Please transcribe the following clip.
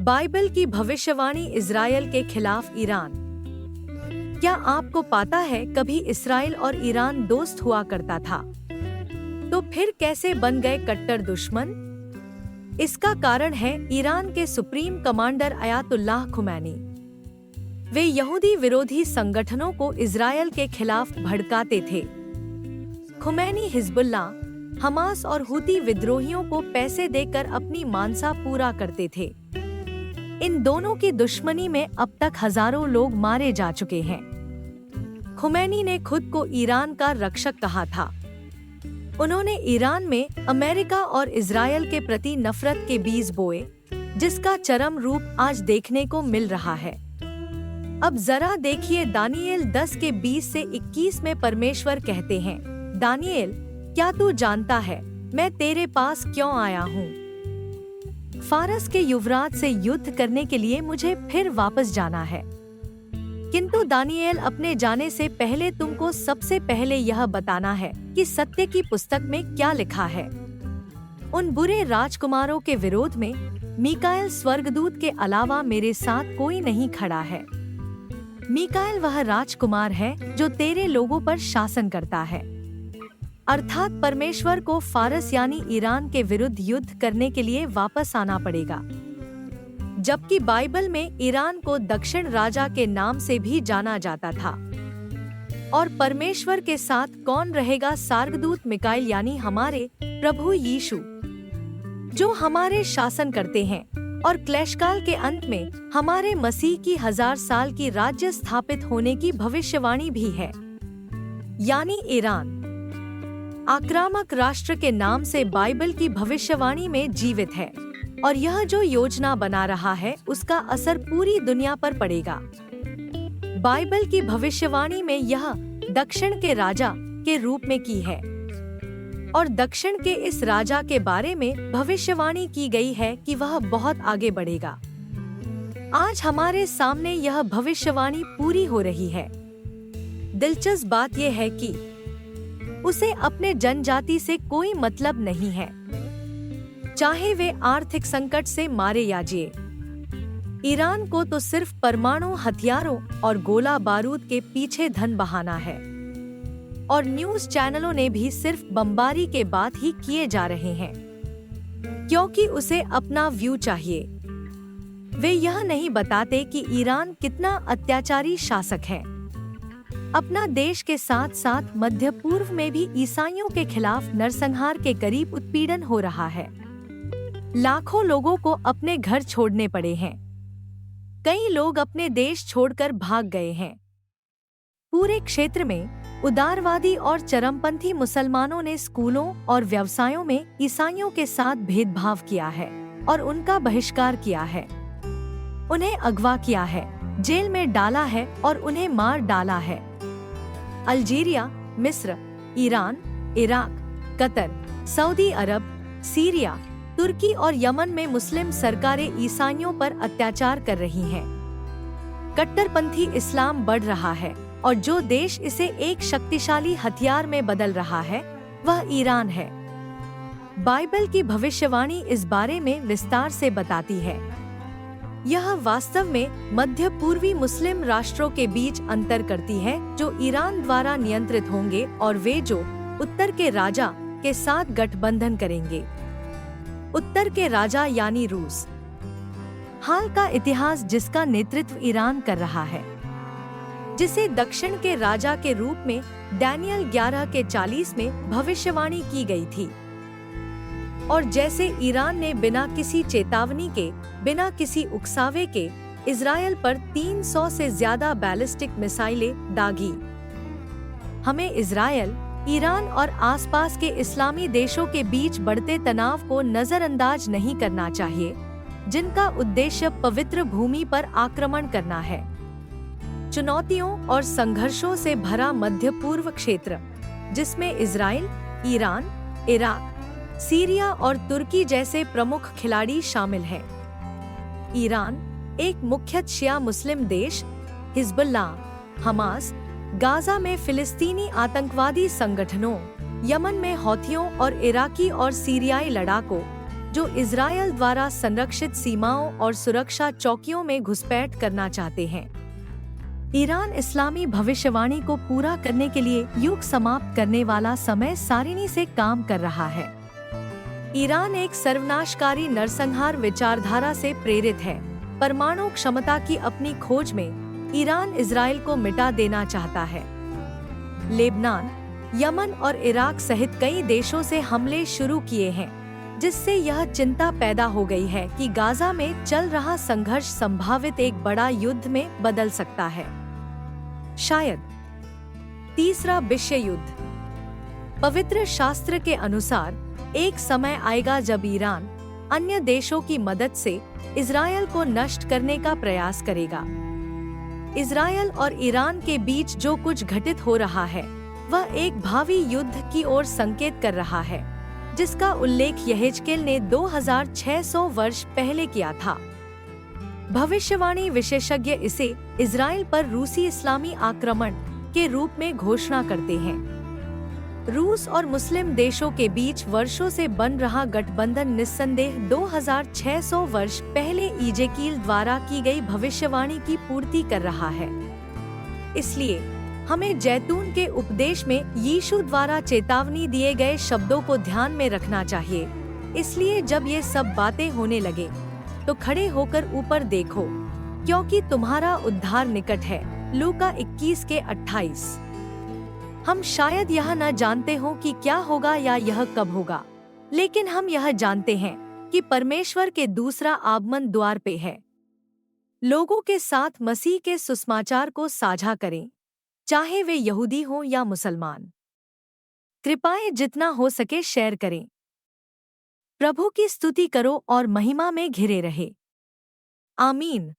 Bible की भविष्यवाणी Israel के खिलाफ ईरान। क्या आपको पता है कभी इस्राइल और ईरान दोस्त हुआ करता था, तो फिर कैसे बन गए कट्टर दुश्मन? इसका कारण है ईरान के सुप्रीम कमांडर अयातुल्लाह खुमैनी। वे यहूदी विरोधी संगठनों को इजराइल के खिलाफ भड़काते थे। खुमैनी हिजबुल्लाह, हमास और हूती विद्रोहियों को पैसे देकर अपनी मानसा पूरा करते थे। इन दोनों की दुश्मनी में अब तक हजारों लोग मारे जा चुके हैं। खुमैनी ने खुद को ईरान का रक्षक कहा था। उन्होंने ईरान में अमेरिका और इजराइल के प्रति नफरत के बीज बोए, जिसका चरम रूप आज देखने को मिल रहा है। अब जरा देखिए दानियेल 10 के 20 से 21 में परमेश्वर कहते हैं, दानियेल, क्या तू जानता है मैं तेरे पास क्यों आया हूँ? फारस के युवराज से युद्ध करने के लिए मुझे फिर वापस जाना है। किंतु दानियेल, अपने जाने से पहले तुमको सबसे पहले यह बताना है कि सत्य की पुस्तक में क्या लिखा है। उन बुरे राजकुमारों के विरोध में मीकाएल स्वर्गदूत के अलावा मेरे साथ कोई नहीं खड़ा है। मीकाएल वह राजकुमार है जो तेरे लोगों पर शासन करता है। अर्थात परमेश्वर को फारस यानी ईरान के विरुद्ध युद्ध करने के लिए वापस आना पड़ेगा। जबकि बाइबल में ईरान को दक्षिण राजा के नाम से भी जाना जाता था। और परमेश्वर के साथ कौन रहेगा? स्वर्गदूत मिकाएल यानी हमारे प्रभु यीशु, जो हमारे शासन करते हैं। और क्लेशकाल के अंत में हमारे मसीह की 1000 साल की राज्य स्थापित होने की भविष्यवाणी भी है, यानी ईरान आक्रामक राष्ट्र के नाम से बाइबल की भविष्यवाणी में जीवित है। और यह जो योजना बना रहा है उसका असर पूरी दुनिया पर पड़ेगा। बाइबल की भविष्यवाणी में यह दक्षिण के राजा के रूप में की है। और दक्षिण के इस राजा के बारे में भविष्यवाणी की गई है कि वह बहुत आगे बढ़ेगा। आज हमारे सामने यह भविष्यवाणी पूरी हो रही है। दिलचस्प बात यह है कि उसे अपने जनजाति से कोई मतलब नहीं है, चाहे वे आर्थिक संकट से मारे या जिए। ईरान को तो सिर्फ परमाणु हथियारों और गोला बारूद के पीछे धन बहाना है। और न्यूज़ चैनलों ने भी सिर्फ बमबारी के बात ही किए जा रहे हैं, क्योंकि उसे अपना व्यू चाहिए। वे यह नहीं बताते कि ईरान कितना अत्याचारी शासक है। अपना देश के साथ साथ मध्य पूर्व में भी ईसाइयों के खिलाफ नरसंहार के करीब उत्पीड़न हो रहा है। लाखों लोगों को अपने घर छोड़ने पड़े हैं। कई लोग अपने देश छोड़कर भाग गए हैं। पूरे क्षेत्र में उदारवादी और चरमपंथी मुसलमानों ने स्कूलों और व्यवसायों में ईसाइयों के साथ भेदभाव किया है और उनका बहिष्कार किया है। उन्हें अगवा किया है, जेल में डाला है और उन्हें मार डाला है। अल्जीरिया, मिस्र, ईरान, इराक, कतर, सऊदी अरब, सीरिया, तुर्की और यमन में मुस्लिम सरकारें ईसाइयों पर अत्याचार कर रही हैं। कट्टरपंथी इस्लाम बढ़ रहा है और जो देश इसे एक शक्तिशाली हथियार में बदल रहा है वह ईरान है। बाइबल की भविष्यवाणी इस बारे में विस्तार से बताती है। यह वास्तव में मध्य पूर्वी मुस्लिम राष्ट्रों के बीच अंतर करती है जो ईरान द्वारा नियंत्रित होंगे और वे जो उत्तर के राजा के साथ गठबंधन करेंगे। उत्तर के राजा यानी रूस। हाल का इतिहास जिसका नेतृत्व ईरान कर रहा है, जिसे दक्षिण के राजा के रूप में दानियेल 11 के 40 में भविष्यवाणी की गई थी। और जैसे ईरान ने बिना किसी चेतावनी के, बिना किसी उकसावे के इजराइल पर 300 से ज्यादा बैलिस्टिक मिसाइलें दागी। हमें इजराइल, ईरान और आसपास के इस्लामी देशों के बीच बढ़ते तनाव को नजरअंदाज नहीं करना चाहिए, जिनका उद्देश्य पवित्र भूमि पर आक्रमण करना है। चुनौतियों और संघर्षों से भरा मध्य पूर्व क्षेत्र, जिसमें इजराइल, ईरान, इराक, सीरिया और तुर्की जैसे प्रमुख खिलाड़ी शामिल हैं। ईरान एक मुख्यतः शिया मुस्लिम देश, हिजबुल्लाह, हमास, गाजा में फिलिस्तीनी आतंकवादी संगठनों, यमन में हौथियों और इराकी और सीरियाई लड़ाकों, जो इज़राइल द्वारा संरक्षित सीमाओं और सुरक्षा चौकियों में घुसपैठ करना चाहते हैं। ईरान इस्लामी भविष्यवाणी को पूरा करने के लिए युग समाप्त करने वाला समय सारिणी से काम कर रहा है। ईरान एक सर्वनाशकारी नरसंहार विचारधारा से प्रेरित है। परमाणु क्षमता की अपनी खोज में ईरान इज़राइल को मिटा देना चाहता है। लेबनान, यमन और इराक सहित कई देशों से हमले शुरू किए हैं, जिससे यह चिंता पैदा हो गई है कि गाजा में चल रहा संघर्ष संभावित एक बड़ा युद्ध में बदल सकता है। शायद तीसरा विश्व युद्ध। पवित्र शास्त्र के अनुसार एक समय आएगा जब ईरान अन्य देशों की मदद से इज़राइल को नष्ट करने का प्रयास करेगा। इज़राइल और ईरान के बीच जो कुछ घटित हो रहा है वह एक भावी युद्ध की ओर संकेत कर रहा है, जिसका उल्लेख यहेजकेल ने 2600 वर्ष पहले किया था। भविष्यवाणी विशेषज्ञ इसे इज़राइल पर रूसी इस्लामी आक्रमण के रूप में घोषणा करते हैं। रूस और मुस्लिम देशों के बीच वर्षों से बन रहा गठबंधन निस्संदेह 2600 वर्ष पहले इज़ेकील द्वारा की गई भविष्यवाणी की पूर्ति कर रहा है। इसलिए हमें जैतून के उपदेश में यीशु द्वारा चेतावनी दिए गए शब्दों को ध्यान में रखना चाहिए। इसलिए जब ये सब बातें होने लगे तो खड़े होकर ऊपर देखो, क्योंकि तुम्हारा उद्धार निकट है। लूका 21:28। हम शायद यह न जानते हो कि क्या होगा या यह कब होगा, लेकिन हम यह जानते हैं कि परमेश्वर के दूसरा आगमन द्वार पे है। लोगों के साथ मसीह के सुसमाचार को साझा करें, चाहे वे यहूदी हों या मुसलमान। कृपाएं जितना हो सके शेयर करें। प्रभु की स्तुति करो और महिमा में घिरे रहे। आमीन।